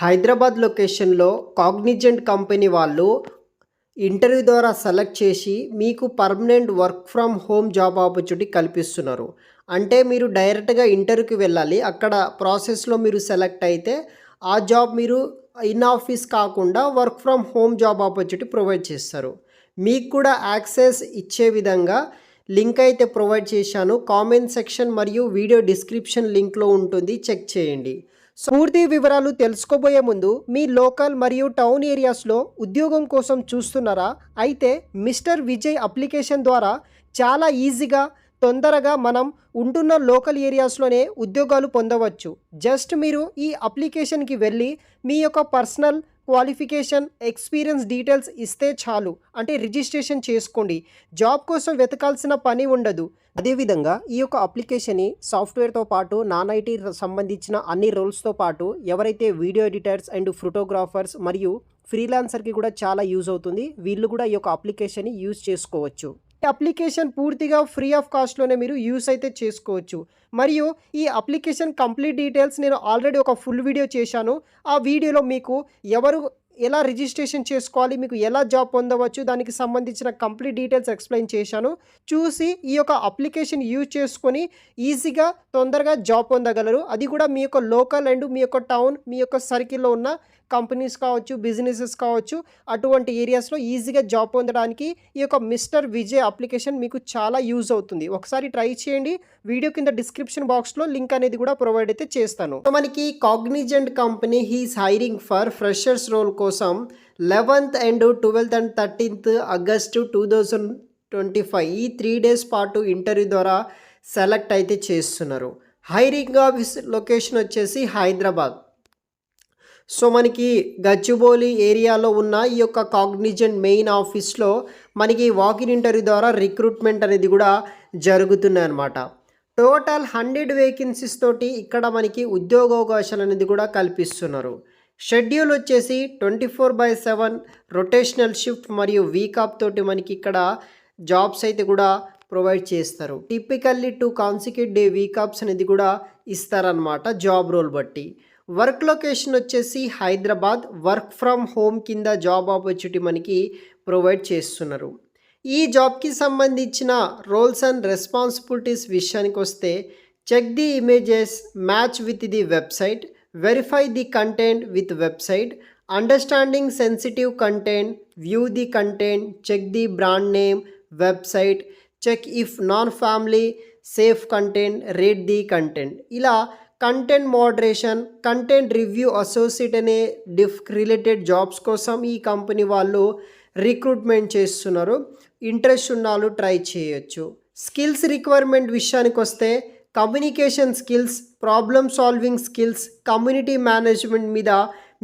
హైదరాబాద్ లొకేషన్‌లో Cognizant company వాళ్ళు interview ద్వారా సెలెక్ట్ చేసి మీకు permanent work from home job opportunity కల్పిస్తున్నారు. అంటే మీరు డైరెక్ట్‌గా ఇంటర్వ్యూకి వెళ్ళాలి. అక్కడ ప్రాసెస్‌లో మీరు సెలెక్ట్ అయితే ఆ జాబ్ మీరు ఇన్ ఆఫీస్ కాకుండా work from home job opportunity provide చేస్తారు. మీకు కూడా యాక్సెస్ ఇచ్చే విధంగా లింక్ అయితే ప్రొవైడ్ చేశాను. కామెంట్ సెక్షన్ మరియు వీడియో డిస్క్రిప్షన్ లింక్‌లో ఉంటుంది. చెక్ చేయండి. పూర్తి వివరాలు తెలుసుకోబోయే ముందు మీ లోకల్ మరియు టౌన్ ఏరియాస్లో ఉద్యోగం కోసం చూస్తున్నారా? అయితే మిస్టర్ విజయ్ అప్లికేషన్ ద్వారా చాలా ఈజీగా తొందరగా మనం ఉంటున్న లోకల్ ఏరియాస్లోనే ఉద్యోగాలు పొందవచ్చు. జస్ట్ మీరు ఈ అప్లికేషన్కి వెళ్ళి మీ యొక్క పర్సనల్ క్వాలిఫికేషన్, ఎక్స్పీరియన్స్ డీటెయిల్స్ ఇస్తే చాలు. అంటే రిజిస్ట్రేషన్ చేసుకోండి. జాబ్ కోసం వెతకాల్సిన పని ఉండదు. అదేవిధంగా ఈ యొక్క అప్లికేషన్ని సాఫ్ట్వేర్తో పాటు నాన్ ఐటీ సంబంధించిన అన్ని రోల్స్తో పాటు ఎవరైతే వీడియో ఎడిటర్స్ అండ్ ఫోటోగ్రాఫర్స్ మరియు ఫ్రీలాన్సర్కి కూడా చాలా యూజ్ అవుతుంది. వీళ్ళు కూడా ఈ యొక్క అప్లికేషన్ని యూజ్ చేసుకోవచ్చు. ఈ అప్లికేషన్ పూర్తిగా ఫ్రీ ఆఫ్ కాస్ట్లోనే మీరు యూస్ అయితే చేసుకోవచ్చు. మరియు ఈ అప్లికేషన్ కంప్లీట్ డీటెయిల్స్ నేను ఆల్రెడీ ఒక ఫుల్ వీడియో చేశాను. ఆ వీడియోలో మీకు ఎలా రిజిస్ట్రేషన్ చేసుకోవాలి, మీకు ఎలా జాబ్ పొందవచ్చు, దానికి సంబంధించిన కంప్లీట్ డీటెయిల్స్ ఎక్స్ప్లెయిన్ చేశాను. చూసి ఈ యొక్క అప్లికేషన్ యూజ్ చేసుకొని ఈజీగా తొందరగా జాబ్ పొందగలరు. అది కూడా మీ యొక్క లోకల్ అండ్ మీ యొక్క టౌన్, మీ యొక్క సర్కిల్లో ఉన్న కంపెనీస్ కావచ్చు, బిజినెసెస్ కావచ్చు, అటువంటి ఏరియాస్లో ఈజీగా జాబ్ పొందడానికి ఈ యొక్క మిస్టర్ విజయ్ అప్లికేషన్ మీకు చాలా యూజ్ అవుతుంది. ఒకసారి ట్రై చేయండి. వీడియో కింద డిస్క్రిప్షన్ బాక్స్లో లింక్ అనేది కూడా ప్రొవైడ్ అయితే చేస్తాను. సో మనకి Cognizant company is hiring for freshers role కోసం 11th and 12th and 13th August 2025 ఈ 3 days పాటు ఇంటర్వ్యూ ద్వారా సెలెక్ట్ అయితే చేస్తున్నారు. హైరింగ్ ఆఫీస్ లొకేషన్ వచ్చేసి హైదరాబాద్. సో మనకి గచ్చిబౌలి ఏరియాలో ఉన్న ఈ యొక్క కాగ్నిజెంట్ మెయిన్ ఆఫీస్లో మనకి వాకిన్ ఇంటర్వ్యూ ద్వారా రిక్రూట్మెంట్ అనేది కూడా జరుగుతున్నాయి అన్నమాట. టోటల్ 100 వేకెన్సీస్ తోటి ఇక్కడ మనకి ఉద్యోగావకాశాలు అనేది కూడా కల్పిస్తున్నారు. షెడ్యూల్ వచ్చేసి 24/7 రొటేషనల్ షిఫ్ట్ మరియు వీక్ ఆఫ్ తోటి మనకి ఇక్కడ జాబ్స్ అయితే కూడా ప్రొవైడ్ చేస్తారు. Typically 2 consecutive day week offs అనేది కూడా ఇస్తారనమాట జాబ్ రోల్ బట్టి. వర్క్ లొకేషన్ వచ్చేసి హైదరాబాద్. వర్క్ ఫ్రమ్ హోమ్ కింద జాబ్ ఆపర్చునిటీ మనకి ప్రొవైడ్ చేస్తున్నారు. ఈ జాబ్కి సంబంధించిన రోల్స్ అండ్ రెస్పాన్సిబిలిటీస్ విషయానికి వస్తే check the images, match with the website, verify the content with website, understanding sensitive content, view the content, check the brand name, website, check if non family safe content, read the content. ఇలా content moderation, content review associate అనే related jobs కోసం ఈ company వాళ్ళు recruitment చేస్తున్నారు. Interest ఉన్న వాళ్ళు try చేయొచ్చు. Skills requirement విషయానికి వస్తే communication skills, problem solving skills, community management మీద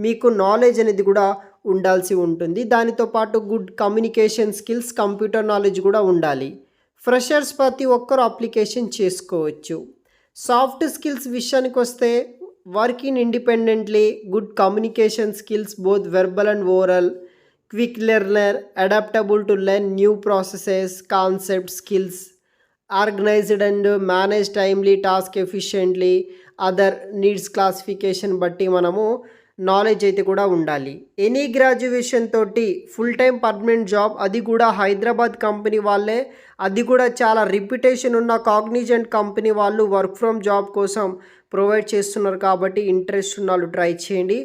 మీకు నాలెడ్జ్ అనేది కూడా ఉండాల్సి ఉంటుంది. దానితో పాటు good communication skills, computer knowledge కూడా ఉండాలి. ఫ్రెషర్స్ ప్రతి ఒక్కరు అప్లికేషన్ చేసుకోవచ్చు. సాఫ్ట్ స్కిల్స్ విషయానికి వస్తే working independently, good communication skills both verbal and oral, quick learner, adaptable to learn new processes, concept skills, organised and manage timely task efficiently, other needs classification బట్టి మనము knowledge అయితే కూడా ఉండాలి. Any graduation తోటి full time permanent job, అది కూడా Hyderabad company వాళ్ళే, అది కూడా చాలా రిప్యుటేషన్ ఉన్న కాగ్నిజెంట్ కంపెనీ వాళ్ళు వర్క్ ఫ్రమ్ జాబ్ కోసం ప్రొవైడ్ చేస్తున్నారు. కాబట్టి ఇంట్రెస్ట్ ఉన్న వాళ్ళు ట్రై చేయండి.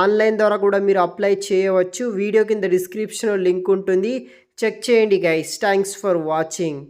ఆన్లైన్ ద్వారా కూడా మీరు అప్లై చేయవచ్చు. వీడియో కింద డిస్క్రిప్షన్లో లింక్ ఉంటుంది. చెక్ చేయండి గైస్. Thanks for watching.